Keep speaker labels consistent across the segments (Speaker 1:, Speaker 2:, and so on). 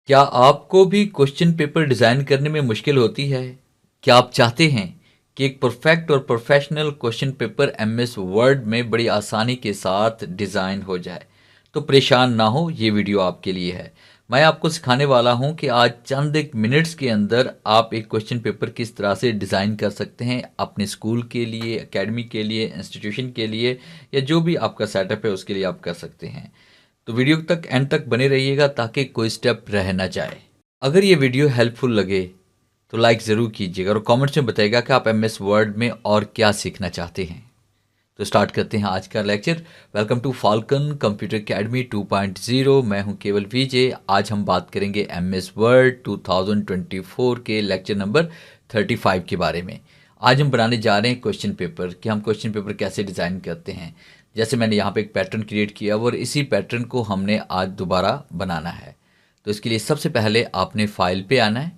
Speaker 1: क्या आपको भी क्वेश्चन पेपर डिज़ाइन करने में मुश्किल होती है? क्या आप चाहते हैं कि एक परफेक्ट और professional question paper MS word में बड़ी आसानी के साथ डिज़ाइन हो जाए? तो परेशान ना हो, ये वीडियो आपके लिए है। मैं आपको सिखाने वाला हूं कि आज चंद एक मिनट्स के अंदर आप एक क्वेश्चन पेपर किस तरह से डिज़ाइन कर सकते हैं अपने स्कूल के लिए, एकेडमी के लिए, इंस्टीट्यूशन के लिए, या जो भी आपका सेटअप है उसके लिए आप कर सकते हैं। तो वीडियो तक एंड तक बने रहिएगा ताकि कोई स्टेप रह ना जाए। अगर ये वीडियो हेल्पफुल लगे तो लाइक ज़रूर कीजिएगा और कमेंट्स में बताइएगा कि आप एमएस वर्ड में और क्या सीखना चाहते हैं। तो स्टार्ट करते हैं आज का lecture. Welcome to Falcon computer academy 2.0। मैं हूं केवल विजय। आज हम बात करेंगे एमएस वर्ड 2024 के लेक्चर नंबर 35 के बारे में। आज हम बनाने जा रहे हैं क्वेश्चन पेपर कि हम क्वेश्चन पेपर कैसे डिज़ाइन करते हैं। जैसे मैंने यहाँ पे एक पैटर्न क्रिएट किया और इसी पैटर्न को हमने आज दोबारा बनाना है। तो इसके लिए सबसे पहले आपने फाइल पे आना है,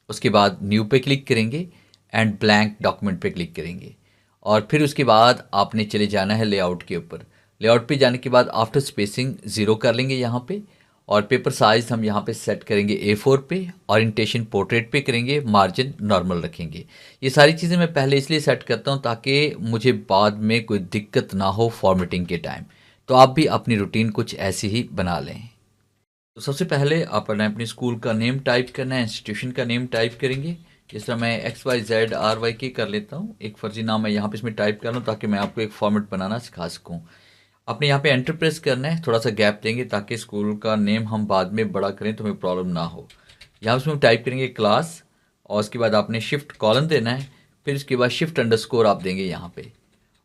Speaker 1: उसके बाद न्यू पे क्लिक करेंगे एंड ब्लैंक डॉक्यूमेंट पे क्लिक करेंगे और फिर उसके बाद आपने चले जाना है लेआउट के ऊपर। लेआउट पे जाने के बाद आफ्टर स्पेसिंग 0 कर लेंगे यहाँ पे और पेपर साइज हम यहाँ पे सेट करेंगे A4 पे, ओरिएंटेशन पोर्ट्रेट पे करेंगे, मार्जिन नॉर्मल रखेंगे। ये सारी चीज़ें मैं पहले इसलिए सेट करता हूँ ताकि मुझे बाद में कोई दिक्कत ना हो फॉर्मेटिंग के टाइम। तो आप भी अपनी रूटीन कुछ ऐसी ही बना लें। तो सबसे पहले आपने अपने स्कूल का नेम टाइप करना है, इंस्टीट्यूशन का नेम टाइप करेंगे। जिस तरह मैं XYZRYK कर लेता हूँ, एक फर्जी नाम मैं यहाँ पे इसमें टाइप कर लूँ ताकि मैं आपको एक फॉर्मेट बनाना सिखा सकूँ। आपने यहाँ पे एंटर प्रेस करना है, थोड़ा सा गैप देंगे ताकि स्कूल का नेम हम बाद में बड़ा करें तो हमें प्रॉब्लम ना हो। यहाँ उसमें टाइप करेंगे क्लास और उसके बाद आपने शिफ्ट कॉलन देना है, फिर उसके बाद शिफ्ट अंडरस्कोर आप देंगे यहाँ पे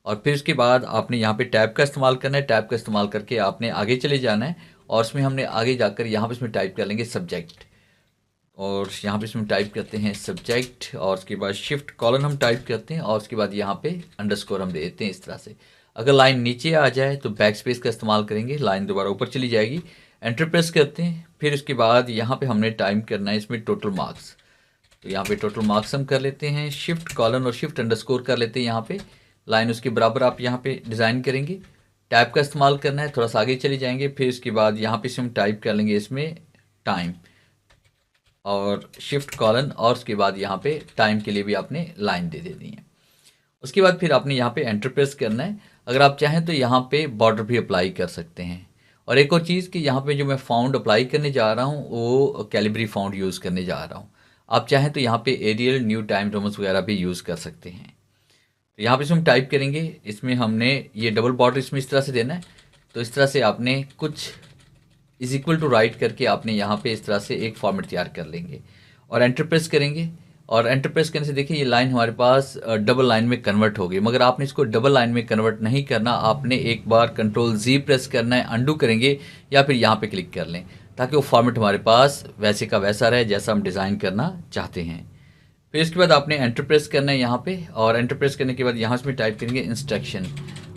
Speaker 1: और फिर उसके बाद आपने यहाँ पे टैब का इस्तेमाल करना है। टैब का इस्तेमाल करके आपने आगे चले जाना है और उसमें हमने आगे जाकर यहाँ पे इसमें टाइप कर लेंगे सब्जेक्ट और यहाँ पे इसमें टाइप करते हैं सब्जेक्ट और उसके बाद शिफ्ट कॉलन हम टाइप करते हैं और उसके बाद यहाँ पे अंडरस्कोर हम देते हैं इस तरह से। अगर लाइन नीचे आ जाए तो बैक स्पेस का इस्तेमाल करेंगे, लाइन दोबारा ऊपर चली जाएगी। एंटर प्रेस करते हैं, फिर उसके बाद यहाँ पे हमने टाइप करना है इसमें टोटल मार्क्स। तो यहाँ पे टोटल मार्क्स हम कर लेते हैं, शिफ्ट कॉलन और शिफ्ट अंडरस्कोर कर लेते हैं। यहाँ पे लाइन उसके बराबर आप यहाँ पे डिज़ाइन करेंगे। टैब का इस्तेमाल करना है, थोड़ा सा आगे चले जाएंगे, फिर उसके बाद यहाँ पे हम टाइप कर लेंगे इसमें टाइम और शिफ्ट कॉलन और उसके बाद यहाँ पे टाइम के लिए भी आपने लाइन दे देनी है। उसके बाद फिर आपने यहाँ पे एंटर प्रेस करना है। अगर आप चाहें तो यहाँ पे बॉर्डर भी अप्लाई कर सकते हैं। और एक और चीज़ कि यहाँ पे जो मैं फाउंड अप्लाई करने जा रहा हूँ वो कैलिब्री फाउंड यूज़ करने जा रहा हूँ। आप चाहें तो यहाँ पे एरियल, न्यू टाइम रोमन्स वगैरह भी यूज़ कर सकते हैं। तो यहाँ पे इसमें हम टाइप करेंगे, इसमें हमने ये डबल बॉर्डर इसमें इस तरह से देना है। तो इस तरह से आपने कुछ इज इक्वल टू राइट करके आपने यहाँ पे इस तरह से एक फॉर्मेट तैयार कर लेंगे और एंटर प्रेस करेंगे। और एंटर प्रेस करने से देखिए ये लाइन हमारे पास डबल लाइन में कन्वर्ट हो गई, मगर आपने इसको डबल लाइन में कन्वर्ट नहीं करना। आपने एक बार कंट्रोल-Z प्रेस करना है, अंडू करेंगे या फिर यहाँ पे क्लिक कर लें ताकि वो फॉर्मेट हमारे पास वैसे का वैसा रहे जैसा हम डिज़ाइन करना चाहते हैं। फिर इसके बाद आपने एंटर प्रेस करना है यहाँ पे और एंटर प्रेस करने के बाद यहाँ इसमें टाइप करेंगे इंस्ट्रक्शन।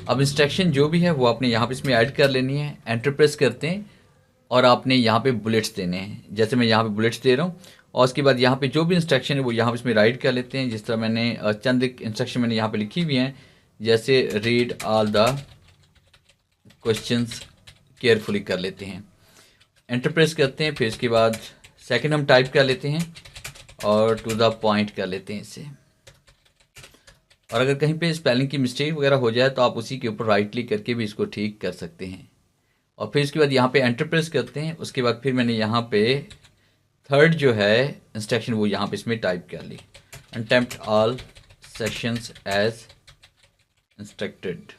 Speaker 1: अब इंस्ट्रक्शन जो भी है वो आपने यहाँ पे इसमें ऐड कर लेनी है। एंटर प्रेस करते हैं और आपने यहाँ पे बुलेट्स देने हैं, जैसे मैं यहाँ पे बुलेट्स दे रहा हूँ। और उसके बाद यहाँ पे जो भी इंस्ट्रक्शन है वो यहाँ पे इसमें राइट कर लेते हैं। जिस तरह मैंने चंद इंस्ट्रक्शन मैंने यहाँ पे लिखी हुई हैं, जैसे read all the questions carefully कर लेते हैं। एंटर प्रेस करते हैं, फिर इसके बाद सेकंड हम टाइप कर लेते हैं और टू द पॉइंट कर लेते हैं इसे। और अगर कहीं पे स्पेलिंग की मिस्टेक वगैरह हो जाए तो आप उसी के ऊपर राइट क्लिक करके भी इसको ठीक कर सकते हैं। और फिर इसके बाद यहाँ पे एंटर प्रेस करते हैं। उसके बाद फिर मैंने यहाँ पे थर्ड जो है इंस्ट्रक्शन वो यहाँ पे इसमें टाइप कर ली, attempt all sections as instructed.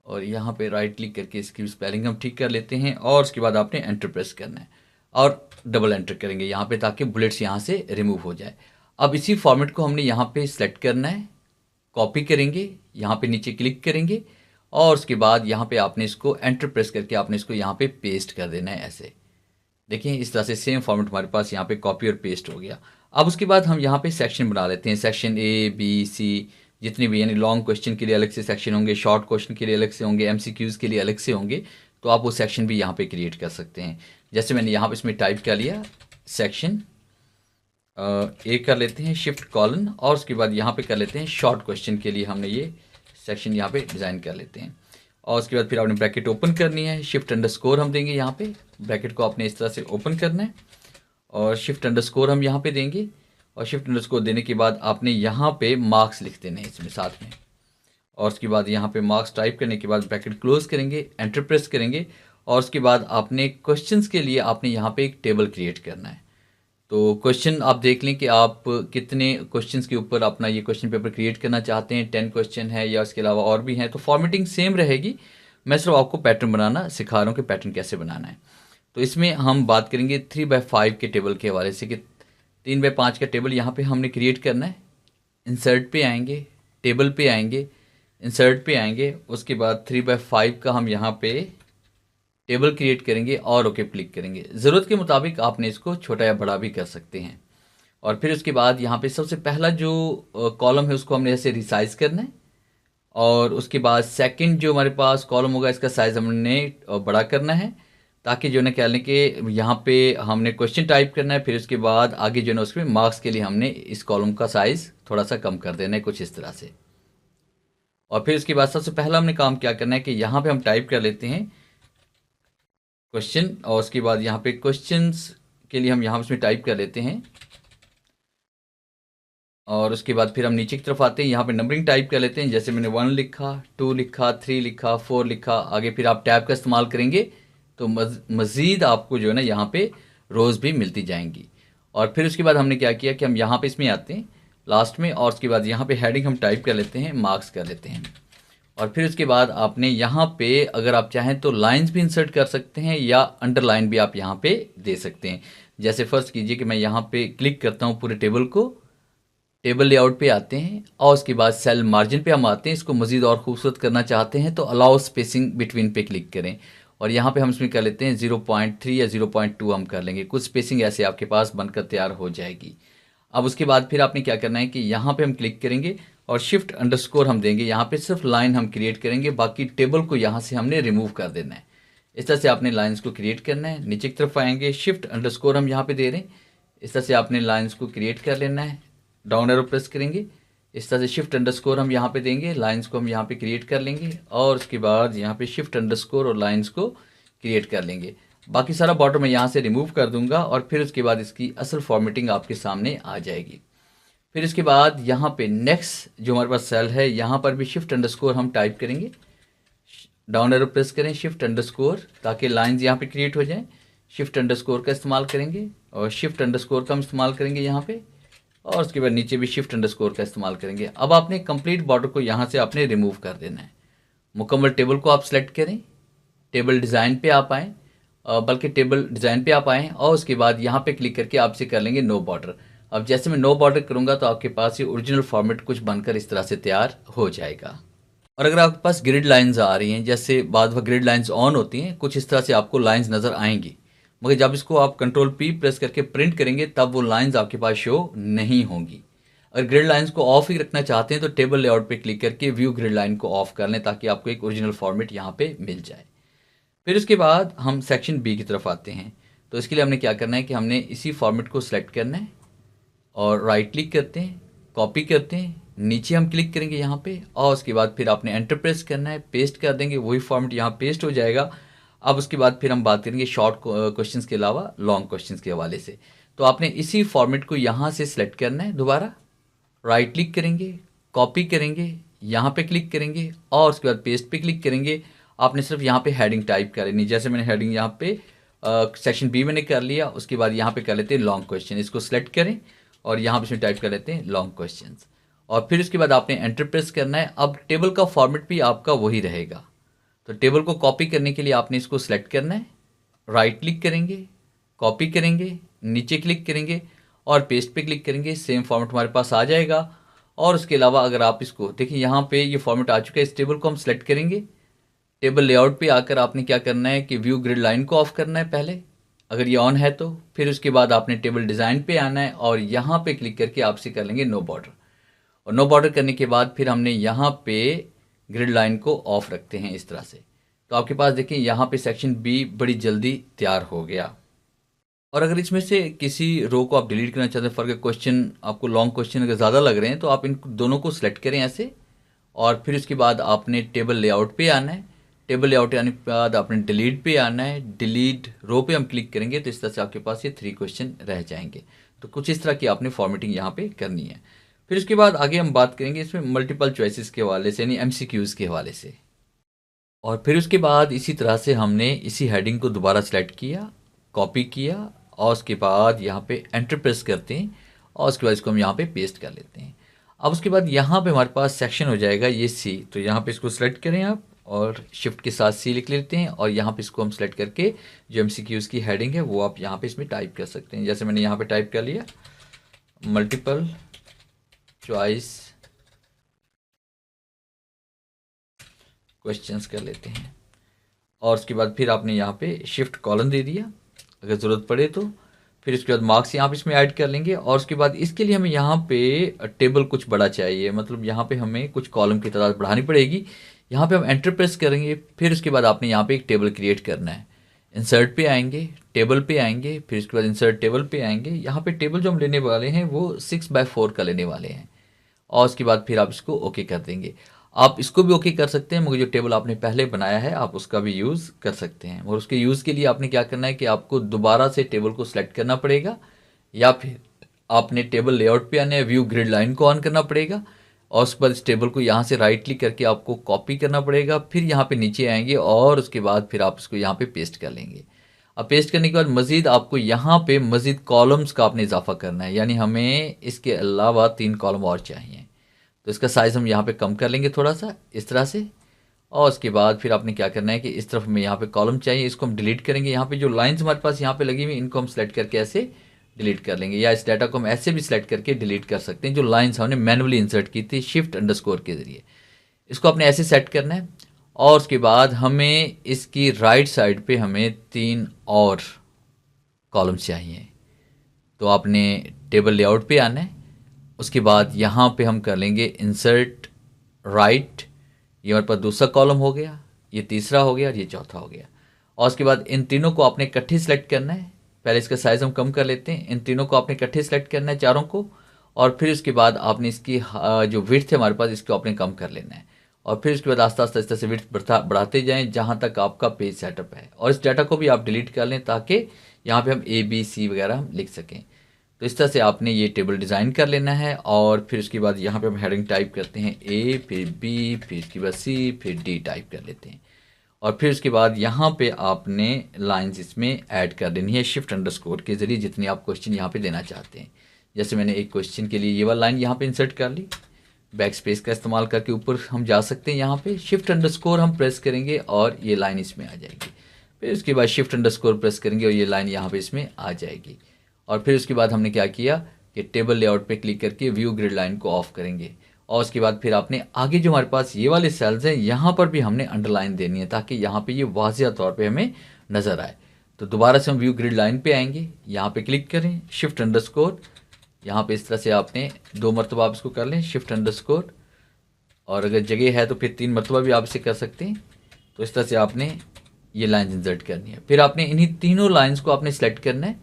Speaker 1: और यहाँ पे राइट क्लिक करके इसकी स्पेलिंग हम ठीक कर लेते हैं और उसके बाद आपने एंटर प्रेस करना है और डबल एंटर करेंगे यहाँ पे ताकि बुलेट्स यहाँ से रिमूव हो जाए। अब इसी फॉर्मेट को हमने यहाँ पे सेलेक्ट करना है, कॉपी करेंगे, यहाँ पे नीचे क्लिक करेंगे और उसके बाद यहाँ पे आपने इसको एंटर प्रेस करके आपने इसको यहाँ पे पेस्ट कर देना है ऐसे। देखिए इस तरह से सेम फॉर्मेट हमारे पास यहाँ पे कॉपी और पेस्ट हो गया। अब उसके बाद हम यहाँ पे सेक्शन बना लेते हैं, सेक्शन A, B, C जितने भी, यानी लॉन्ग क्वेश्चन के लिए अलग से सेक्शन होंगे, शॉर्ट क्वेश्चन के लिए अलग से होंगे, MCQs के लिए अलग से होंगे। तो आप वो सेक्शन भी यहाँ पे क्रिएट कर सकते हैं। जैसे मैंने यहाँ पे इसमें टाइप कर लिया सेक्शन A कर लेते हैं, शिफ्ट कॉलन और उसके बाद यहाँ पे कर लेते हैं शॉर्ट क्वेश्चन के लिए हमने ये सेक्शन यहाँ पे डिज़ाइन कर लेते हैं। और उसके बाद फिर आपने ब्रैकेट ओपन करनी है, शिफ्ट अंडरस्कोर हम देंगे यहाँ पे, ब्रैकेट को आपने इस तरह से ओपन करना है और शिफ्ट अंडरस्कोर हम यहाँ पे देंगे और शिफ्ट अंडरस्कोर देने के बाद आपने यहाँ पे मार्क्स लिख देने हैं इसमें साथ में। और उसके बाद यहाँ पे मार्क्स टाइप करने के बाद ब्रैकेट क्लोज करेंगे, एंटर प्रेस करेंगे और उसके बाद आपने क्वेश्चंस के लिए आपने यहाँ पे एक टेबल क्रिएट करना है। तो क्वेश्चन आप देख लें कि आप कितने क्वेश्चंस के ऊपर अपना ये क्वेश्चन पेपर क्रिएट करना चाहते हैं, 10 क्वेश्चन है या उसके अलावा और भी हैं, तो फॉर्मेटिंग सेम रहेगी। मैं सिर्फ आपको पैटर्न बनाना सिखा रहा हूँ कि पैटर्न कैसे बनाना है। तो इसमें हम बात करेंगे 3/5 के टेबल के हवाले से कि 3/5 का टेबल यहाँ पे हमने क्रिएट करना है। इंसर्ट पे आएंगे, टेबल पे आएंगे, इंसर्ट पे आएंगे, उसके बाद 3/5 का हम यहाँ पे टेबल क्रिएट करेंगे और ओके क्लिक करेंगे। ज़रूरत के मुताबिक आपने इसको छोटा या बड़ा भी कर सकते हैं। और फिर उसके बाद यहाँ पे सबसे पहला जो कॉलम है उसको हमने ऐसे रिसाइज करना है और उसके बाद सेकंड जो हमारे पास कॉलम होगा इसका साइज़ हमने बड़ा करना है ताकि जो है क्या लें कि यहाँ पे हमने क्वेश्चन टाइप करना है, फिर उसके बाद आगे जो है उसमें मार्क्स के लिए हमने इस कॉलम का साइज़ थोड़ा सा कम कर देना है कुछ इस तरह से। और फिर उसके बाद सबसे पहला हमने काम क्या करना है कि यहाँ पे हम टाइप कर लेते हैं क्वेश्चन और उसके बाद यहाँ पे क्वेश्चंस के लिए हम यहाँ इसमें टाइप कर लेते हैं और उसके बाद फिर हम नीचे की तरफ आते हैं, यहाँ पे नंबरिंग टाइप कर लेते हैं। जैसे मैंने 1 लिखा, 2 लिखा, 3 लिखा, 4 लिखा, आगे फिर आप टैब का इस्तेमाल करेंगे तो मज़ीद आपको जो है ना यहाँ पे रोज़ भी मिलती जाएंगी। और फिर उसके बाद हमने क्या किया कि हम यहाँ पे इसमें आते हैं लास्ट में और उसके बाद यहाँ पे हेडिंग हम टाइप कर लेते हैं, मार्क्स कर लेते हैं। और फिर उसके बाद आपने यहाँ पे अगर आप चाहें तो लाइंस भी इंसर्ट कर सकते हैं या अंडरलाइन भी आप यहाँ पे दे सकते हैं। जैसे फर्स्ट कीजिए कि मैं यहाँ पे क्लिक करता हूँ पूरे टेबल को, टेबल लेआउट पे आते हैं और उसके बाद सेल मार्जिन पे हम आते हैं। इसको मज़ीद और खूबसूरत करना चाहते हैं तो अलाउ स्पेसिंग बिटवीन पे क्लिक करें और यहाँ पे हम इसमें कर लेते हैं 0.3 या 0.2 हम कर लेंगे, कुछ स्पेसिंग ऐसे आपके पास बनकर तैयार हो जाएगी। अब उसके बाद फिर आपने क्या करना है कि यहाँ पे हम क्लिक करेंगे और शिफ्ट अंडरस्कोर हम देंगे, यहाँ पे सिर्फ लाइन हम क्रिएट करेंगे, बाकी टेबल को यहाँ से हमने रिमूव कर देना है। इस तरह से आपने लाइंस को क्रिएट करना है। नीचे की तरफ आएंगे, शिफ्ट अंडरस्कोर हम यहाँ पे दे रहे हैं, इस तरह से आपने लाइंस को क्रिएट कर लेना है। डाउन एरो प्रेस करेंगे, इस तरह से शिफ्ट अंडरस्कोर हम यहाँ पे देंगे, लाइंस को हम यहाँ पे क्रिएट कर लेंगे और उसके बाद यहाँ पे शिफ्ट अंडरस्कोर और लाइंस को क्रिएट कर लेंगे। बाकी सारा बॉर्डर मैं यहाँ से रिमूव कर दूंगा और फिर उसके बाद इसकी असल फॉर्मेटिंग आपके सामने आ जाएगी। फिर इसके बाद यहाँ पे नेक्स्ट जो हमारे पास सेल है यहाँ पर भी शिफ्ट अंडरस्कोर हम टाइप करेंगे, डाउन एरो प्रेस करें, शिफ्ट अंडरस्कोर, ताकि लाइंस यहाँ पे क्रिएट हो जाएं। शिफ्ट अंडरस्कोर का इस्तेमाल करेंगे और शिफ्ट अंडरस्कोर का हम इस्तेमाल करेंगे यहाँ पे और उसके बाद नीचे भी शिफ्ट अंडरस्कोर का इस्तेमाल करेंगे। अब आपने कंप्लीट बॉर्डर को यहाँ से आपने रिमूव कर देना है। मुकम्मल टेबल को आप सेलेक्ट करें, टेबल डिज़ाइन पे आप आएँ, बल्कि टेबल डिज़ाइन पे आप आएँ और उसके बाद यहाँ पे क्लिक करके आपसे कर लेंगे नो बॉर्डर। अब जैसे मैं नो बॉर्डर करूँगा तो आपके पास ये ओरिजिनल फॉर्मेट कुछ बनकर इस तरह से तैयार हो जाएगा। और अगर आपके पास ग्रिड लाइंस आ रही हैं, जैसे बाद वह ग्रिड लाइंस ऑन होती हैं, कुछ इस तरह से आपको लाइंस नज़र आएंगी, मगर जब इसको आप कंट्रोल P प्रेस करके प्रिंट करेंगे तब वो लाइंस आपके पास शो नहीं होंगी। अगर ग्रिड लाइंस को ऑफ ही रखना चाहते हैं तो टेबल लेआउट पे क्लिक करके व्यू ग्रिड लाइन को ऑफ कर लें ताकि आपको एक ओरिजिनल फॉर्मेट यहाँ पे मिल जाए। फिर उसके बाद हम सेक्शन बी की तरफ आते हैं। तो इसके लिए हमने क्या करना है कि हमने इसी फॉर्मेट को सिलेक्ट करना है और राइट क्लिक करते हैं, कॉपी करते हैं, नीचे हम क्लिक करेंगे यहाँ पे और उसके बाद फिर आपने एंटर प्रेस करना है, पेस्ट कर देंगे, वही फॉर्मेट यहाँ पेस्ट हो जाएगा। अब उसके बाद फिर हम बात करेंगे शॉर्ट क्वेश्चंस के अलावा लॉन्ग क्वेश्चंस के हवाले से। तो आपने इसी फॉर्मेट को यहाँ से सिलेक्ट करना है, दोबारा राइट क्लिक करेंगे, कॉपी करेंगे, यहाँ पे क्लिक करेंगे और उसके बाद पेस्ट पे क्लिक करेंगे। आपने सिर्फ यहाँ पे हेडिंग टाइप करनी, जैसे मैंने हेडिंग यहाँ पे सेक्शन बी मैंने कर लिया, उसके बाद यहाँ पे कर लेते हैं लॉन्ग क्वेश्चन, इसको सिलेक्ट करें और यहाँ पे इसमें टाइप कर लेते हैं लॉन्ग क्वेश्चंस और फिर उसके बाद आपने एंटर प्रेस करना है। अब टेबल का फॉर्मेट भी आपका वही रहेगा। तो टेबल को कॉपी करने के लिए आपने इसको सिलेक्ट करना है, राइट क्लिक करेंगे, कॉपी करेंगे, नीचे क्लिक करेंगे और पेस्ट पे क्लिक करेंगे, सेम फॉर्मेट हमारे पास आ जाएगा। और उसके अलावा अगर आप इसको देखिए यहाँ पे ये फॉर्मेट आ चुका है, इस टेबल को हम सिलेक्ट करेंगे, टेबल लेआउट पे आकर आपने क्या करना है कि व्यू ग्रिड लाइन को ऑफ करना है पहले, अगर ये ऑन है तो। फिर उसके बाद आपने टेबल डिज़ाइन पे आना है और यहाँ पे क्लिक करके आपसे कर लेंगे नो बॉर्डर और नो बॉर्डर करने के बाद फिर हमने यहाँ पे ग्रिड लाइन को ऑफ रखते हैं इस तरह से। तो आपके पास देखिए यहाँ पे सेक्शन बी बड़ी जल्दी तैयार हो गया। और अगर इसमें से किसी रो को आप डिलीट करना चाहते हैं, फॉर क्वेश्चन आपको लॉन्ग क्वेश्चन अगर ज़्यादा लग रहे हैं तो आप इन दोनों को सिलेक्ट करें ऐसे और फिर उसके बाद आपने टेबल लेआउट पे आना है, टेबल लेआउट आने के बाद आपने डिलीट पे आना है, डिलीट रो पे हम क्लिक करेंगे तो इस तरह से आपके पास ये 3 क्वेश्चन रह जाएंगे। तो कुछ इस तरह की आपने फॉर्मेटिंग यहाँ पे करनी है। फिर उसके बाद आगे हम बात करेंगे इसमें मल्टीपल चॉइसेस के हवाले से, यानी एमसीक्यूज़ के हवाले से। और फिर उसके बाद इसी तरह से हमने इसी हेडिंग को दोबारा सेलेक्ट किया, कॉपी किया और उसके बाद यहाँ पे एंटर प्रेस करते हैं और उसके बाद इसको हम यहाँ पे पेस्ट कर लेते हैं। अब उसके बाद यहाँ पे हमारे पास सेक्शन हो जाएगा ये सी, तो यहाँ पे इसको सेलेक्ट करें आप और शिफ्ट के साथ सी लिख लेते हैं और यहाँ पे इसको हम सेलेक्ट करके जो एमसीक्यूज़ की हेडिंग है वो आप यहाँ पे इसमें टाइप कर सकते हैं। जैसे मैंने यहाँ पे टाइप कर लिया मल्टीपल चॉइस क्वेश्चंस कर लेते हैं और उसके बाद फिर आपने यहाँ पे शिफ्ट कॉलन दे दिया अगर ज़रूरत पड़े तो। फिर उसके बाद मार्क्स यहाँ पे इसमें ऐड कर लेंगे और उसके बाद इसके लिए हमें यहाँ पे टेबल कुछ बड़ा चाहिए, मतलब यहाँ पे हमें कुछ कॉलम की तादाद बढ़ानी पड़ेगी। यहाँ पे हम एंटर प्रेस करेंगे, फिर उसके बाद आपने यहाँ पे एक टेबल क्रिएट करना है। इंसर्ट पे आएंगे, टेबल पे आएंगे, फिर उसके बाद इंसर्ट टेबल पे आएंगे। यहाँ पे टेबल जो हम लेने वाले हैं वो 6x4 का लेने वाले हैं और उसके बाद फिर आप इसको ओके कर देंगे। आप इसको भी ओके कर सकते हैं, मगर जो टेबल आपने पहले बनाया है आप उसका भी यूज़ कर सकते हैं। और उसके यूज़ के लिए आपने क्या करना है कि आपको दोबारा से टेबल को सिलेक्ट करना पड़ेगा या फिर आपने टेबल लेआउट पे आने व्यू ग्रिड लाइन को ऑन करना पड़ेगा और उसके बाद इस टेबल को यहाँ से राइट क्लिक करके आपको कॉपी करना पड़ेगा। फिर यहाँ पे नीचे आएंगे और उसके बाद फिर आप इसको यहाँ पे पेस्ट कर लेंगे। अब पेस्ट करने के बाद मज़ीद आपको यहाँ पे मज़ीद कॉलम्स का आपने इजाफा करना है, यानी हमें इसके अलावा 3 कॉलम और चाहिए। तो इसका साइज़ हम यहाँ पे कम कर लेंगे थोड़ा सा इस तरह से और उसके बाद फिर आपने क्या करना है कि इस तरफ में यहाँ पे कॉलम चाहिए, इसको हम डिलीट करेंगे। यहाँ पे जो लाइंस हमारे पास यहाँ पे लगी हुई इनको हम सेलेक्ट करके ऐसे डिलीट कर लेंगे या इस डाटा को हम ऐसे भी सिलेक्ट करके डिलीट कर सकते हैं। जो लाइंस हमने मैनुअली इंसर्ट की थी शिफ्ट अंडरस्कोर के ज़रिए, इसको आपने ऐसे सेट करना है और उसके बाद हमें इसकी राइट साइड पे हमें 3 और कॉलम्स चाहिए। तो आपने टेबल लेआउट पे आना है, उसके बाद यहाँ पे हम कर लेंगे इंसर्ट राइट, ये हमारे पास दूसरा कॉलम हो गया, ये तीसरा हो गया और ये चौथा हो गया। और उसके बाद इन तीनों को आपने इकट्ठे सेलेक्ट करना है। पहले इसका साइज़ हम कम कर लेते हैं। इन तीनों को आपने इकट्ठे सेलेक्ट करना है चारों को और फिर उसके बाद आपने इसकी जो विड्थ है हमारे पास इसको आपने कम कर लेना है और फिर उसके बाद आस्ते आस्ते इस तरह से विड्थ बढ़ाते जाएं जहाँ तक आपका पेज सेटअप है। और इस डाटा को भी आप डिलीट कर लें ताकि यहाँ पे हम ABC वगैरह हम लिख सकें। तो इस तरह से आपने ये टेबल डिज़ाइन कर लेना है और फिर उसके बाद यहाँ पे हम हेडिंग टाइप करते हैं A, फिर B, फिर उसके बाद C, फिर D टाइप कर लेते हैं और फिर उसके बाद यहाँ पे आपने लाइंस इसमें ऐड कर देनी है शिफ्ट अंडरस्कोर के ज़रिए जितनी आप क्वेश्चन यहाँ पे देना चाहते हैं। जैसे मैंने एक क्वेश्चन के लिए ये वाला लाइन यहाँ पे इंसर्ट कर ली, बैक स्पेस का इस्तेमाल करके ऊपर हम जा सकते हैं। यहाँ पे शिफ्ट अंडरस्कोर हम प्रेस करेंगे और ये लाइन इसमें आ जाएगी। फिर उसके बाद शिफ्ट अंडरस्कोर प्रेस करेंगे और ये लाइन यहाँ पे इसमें आ जाएगी। और फिर उसके बाद हमने क्या किया कि टेबल लेआउट पे क्लिक करके व्यू ग्रिड लाइन को ऑफ करेंगे और उसके बाद फिर आपने आगे जो हमारे पास ये वाले सेल्स हैं यहाँ पर भी हमने अंडरलाइन देनी है ताकि यहाँ पे ये वाज़िया तौर पे हमें नज़र आए। तो दोबारा से हम व्यू ग्रिड लाइन पे आएंगे, यहाँ पे क्लिक करें शिफ्ट अंडरस्कोर, यहाँ पे इस तरह से आपने 2 मरतबा आप इसको कर लें शिफ्ट अंडरस्कोर और अगर जगह है तो फिर 3 मरतबा भी आप इसे कर सकते हैं। तो इस तरह से आपने ये लाइन इंसर्ट करनी है। फिर आपने इन्हीं तीनों लाइन्स को आपने सेलेक्ट करना है,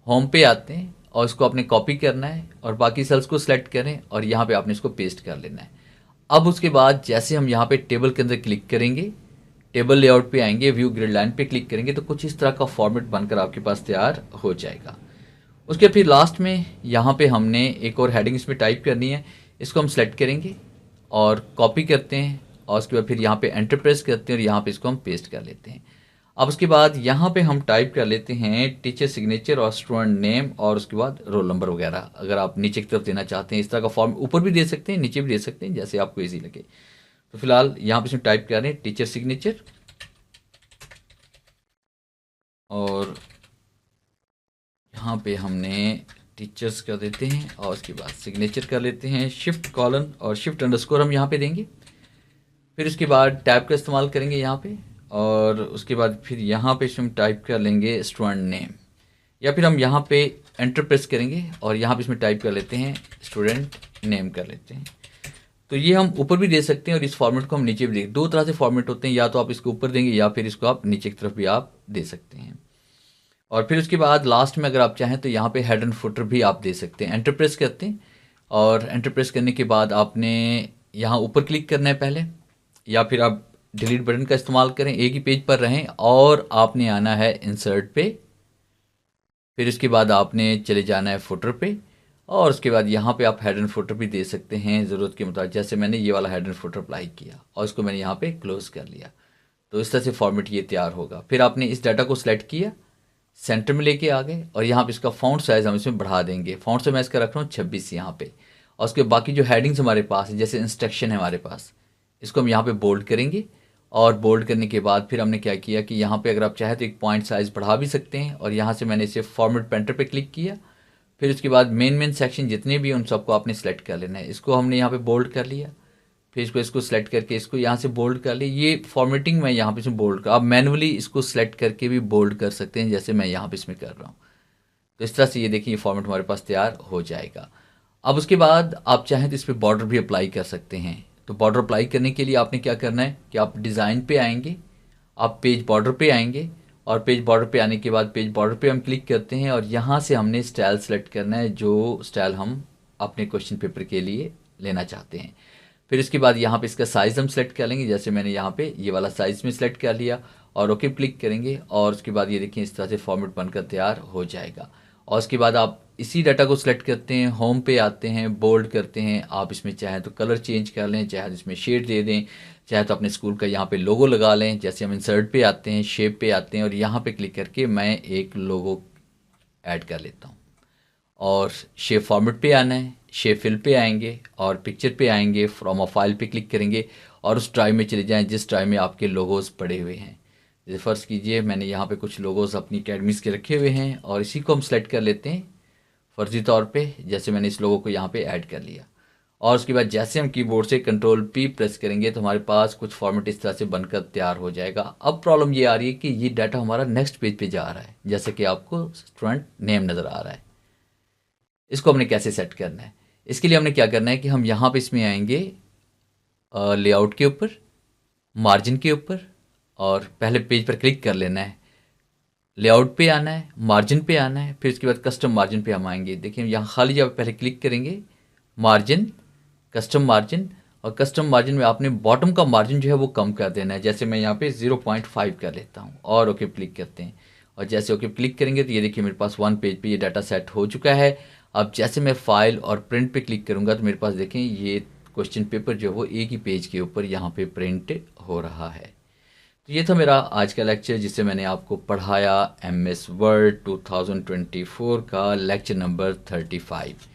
Speaker 1: होम पे आते हैं और इसको आपने कॉपी करना है और बाकी सेल्स को सिलेक्ट करें और यहाँ पे आपने इसको पेस्ट कर लेना है। अब उसके बाद जैसे हम यहाँ पे टेबल के अंदर क्लिक करेंगे, टेबल लेआउट पे आएंगे, व्यू ग्रिड लाइन पे क्लिक करेंगे तो कुछ इस तरह का फॉर्मेट बनकर आपके पास तैयार हो जाएगा। उसके फिर लास्ट में यहाँ पे हमने एक और हेडिंग इसमें टाइप करनी है, इसको हम सेलेक्ट करेंगे और कॉपी करते हैं और उसके बाद फिर यहाँ पे एंटर प्रेस करते हैं और यहाँ पे इसको हम पेस्ट कर लेते हैं। अब उसके बाद यहाँ पे हम टाइप कर लेते हैं टीचर सिग्नेचर और स्टूडेंट नेम और उसके बाद रोल नंबर वगैरह। अगर आप नीचे की तरफ देना चाहते हैं इस तरह का फॉर्म ऊपर भी दे सकते हैं, नीचे भी दे सकते हैं, जैसे आपको इजी लगे। तो फिलहाल यहाँ पे इसमें टाइप कर रहे हैं टीचर सिग्नेचर और यहाँ पे हमने टीचर्स कर देते हैं और उसके बाद सिग्नेचर कर लेते हैं, शिफ्ट कॉलन और शिफ्ट अंडरस्कोर हम यहाँ पे देंगे। फिर उसके बाद टैब का इस्तेमाल करेंगे यहाँ पे और उसके बाद फिर यहाँ पे हम टाइप कर लेंगे स्टूडेंट नेम या फिर हम यहाँ पे एंटर प्रेस करेंगे और यहाँ पे इसमें टाइप कर लेते हैं स्टूडेंट नेम कर लेते हैं। तो ये हम ऊपर भी दे सकते हैं और इस फॉर्मेट को हम नीचे भी दे, 2 तरह से फॉर्मेट होते हैं, या तो आप इसको ऊपर देंगे या फिर इसको आप नीचे की तरफ भी आप दे सकते हैं। और फिर उसके बाद लास्ट में अगर आप चाहें तो यहाँ पे हेड एंड फुटर भी आप दे सकते हैं। एंटर प्रेस करते हैं और एंटर प्रेस करने के बाद आपने यहाँ ऊपर क्लिक करना है पहले, या फिर आप डिलीट बटन का इस्तेमाल करें, एक ही पेज पर रहें और आपने आना है इंसर्ट पे, फिर उसके बाद आपने चले जाना है फुटर पे और उसके बाद यहाँ पे आप हेड एंड फुटर भी दे सकते हैं ज़रूरत के मुताबिक। जैसे मैंने ये वाला हेड एंड फुटर अप्लाई किया और इसको मैंने यहाँ पे क्लोज कर लिया, तो इस तरह से फॉर्मेट ये तैयार होगा। फिर आपने इस डाटा को सिलेक्ट किया, सेंटर में लेके आ गए और यहाँ पे इसका फ़ॉन्ट साइज़ हम इसमें बढ़ा देंगे। फ़ॉन्ट से मैं इसका रख रहा हूँ 26 यहाँ पे। और उसके बाकी जो हेडिंग्स हमारे पास है, जैसे इंस्ट्रक्शन है हमारे पास, इसको हम यहाँ पे बोल्ड करेंगे। और बोल्ड करने के बाद फिर हमने क्या किया कि यहाँ पे अगर आप चाहें तो एक पॉइंट साइज़ बढ़ा भी सकते हैं। और यहाँ से मैंने इसे फॉर्मेट पेंटर पे क्लिक किया। फिर उसके बाद मेन सेक्शन जितने भी उन सबको आपने सेलेक्ट कर लेना है। इसको हमने यहाँ पे बोल्ड कर लिया, फिर इसको सेलेक्ट करके इसको यहाँ से बोल्ड कर लिया। ये फॉर्मेटिंग मैं यहाँ पे इसमें बोल्ड कर, आप मैनुअली इसको सेलेक्ट करके भी बोल्ड कर सकते हैं जैसे मैं यहाँ पे इसमें कर रहा हूँ। तो इस तरह से ये देखिए ये फॉर्मेट हमारे पास तैयार हो जाएगा। अब उसके बाद आप चाहें तो इस पर बॉर्डर भी अप्लाई कर सकते हैं। तो बॉर्डर अप्लाई करने के लिए आपने क्या करना है कि आप डिज़ाइन पे आएंगे, आप पेज बॉर्डर पे आएंगे और पेज बॉर्डर पे आने के बाद पेज बॉर्डर पे हम क्लिक करते हैं और यहाँ से हमने स्टाइल सेलेक्ट करना है, जो स्टाइल हम अपने क्वेश्चन पेपर के लिए लेना चाहते हैं। फिर इसके बाद यहाँ पे इसका साइज़ हम सेलेक्ट कर लेंगे, जैसे मैंने यहाँ पे ये वाला साइज़ में सेलेक्ट कर लिया और ओके क्लिक करेंगे और उसके बाद ये देखिए इस तरह से फॉर्मेट बनकर तैयार हो जाएगा। और उसके बाद आप इसी डाटा को सिलेक्ट करते हैं, होम पे आते हैं, बोल्ड करते हैं। आप इसमें चाहें तो कलर चेंज कर लें, चाहे तो इसमें शेड दे दें, चाहे तो अपने स्कूल का यहाँ पे लोगो लगा लें। जैसे हम इंसर्ट पे आते हैं, शेप पे आते हैं और यहाँ पे क्लिक करके मैं एक लोगो ऐड कर लेता हूँ। और शेप फॉर्मेट पे आना है, शेप फिल पे आएंगे और पिक्चर पे आएंगे, फ्रॉम अ फाइल पे क्लिक करेंगे और उस ड्राइव में चले जाएं जिस ड्राइव में आपके लोगोज़ पड़े हुए हैं। जैसे फ़र्ज़ कीजिए मैंने यहाँ पे कुछ लोगोज़ अपनी अकेडमीज़ के रखे हुए हैं और इसी को हम सेलेक्ट कर लेते हैं फ़र्जी तौर पे। जैसे मैंने इस लोगो को यहाँ पे ऐड कर लिया और उसके बाद जैसे हम कीबोर्ड से कंट्रोल P प्रेस करेंगे तो हमारे पास कुछ फॉर्मेट इस तरह से बनकर तैयार हो जाएगा। अब प्रॉब्लम ये आ रही है कि ये डाटा हमारा नेक्स्ट पेज पे जा रहा है, जैसे कि आपको स्टूडेंट नेम नज़र आ रहा है। इसको हमने कैसे सेट करना है, इसके लिए हमने क्या करना है कि हम यहाँ पे इसमें आएंगे लेआउट के ऊपर, मार्जिन के ऊपर और पहले पेज पर क्लिक कर लेना है। लेआउट पे आना है, मार्जिन पे आना है, फिर उसके बाद कस्टम मार्जिन पे हम आएंगे। देखिए यहाँ खाली जगह पहले क्लिक करेंगे, मार्जिन, कस्टम मार्जिन और कस्टम मार्जिन में आपने बॉटम का मार्जिन जो है वो कम कर देना है। जैसे मैं यहाँ पे 0.5 कर लेता हूँ और ओके क्लिक करते हैं। और जैसे ओके क्लिक करेंगे तो ये देखिए मेरे पास 1 पेज पे ये डाटा सेट हो चुका है। अब जैसे मैं फाइल और प्रिंट पे क्लिक करूँगा तो मेरे पास देखें ये क्वेश्चन पेपर जो है वो एक ही पेज के ऊपर यहाँ पे प्रिंट हो रहा है। तो ये था मेरा आज का लेक्चर जिससे मैंने आपको पढ़ाया MS वर्ड 2024 का लेक्चर नंबर 35।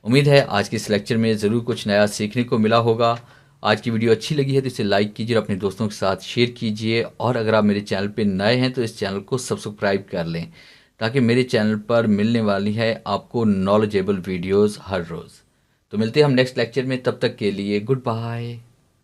Speaker 1: उम्मीद है आज के इस लेक्चर में ज़रूर कुछ नया सीखने को मिला होगा। आज की वीडियो अच्छी लगी है तो इसे लाइक कीजिए और अपने दोस्तों के साथ शेयर कीजिए। और अगर आप मेरे चैनल पर नए हैं तो इस चैनल को सब्सक्राइब कर लें ताकि मेरे चैनल पर मिलने वाली है आपको नॉलेजेबल वीडियोज़ हर रोज़। तो मिलते हैं हम नेक्स्ट लेक्चर में, तब तक के लिए गुड बाय।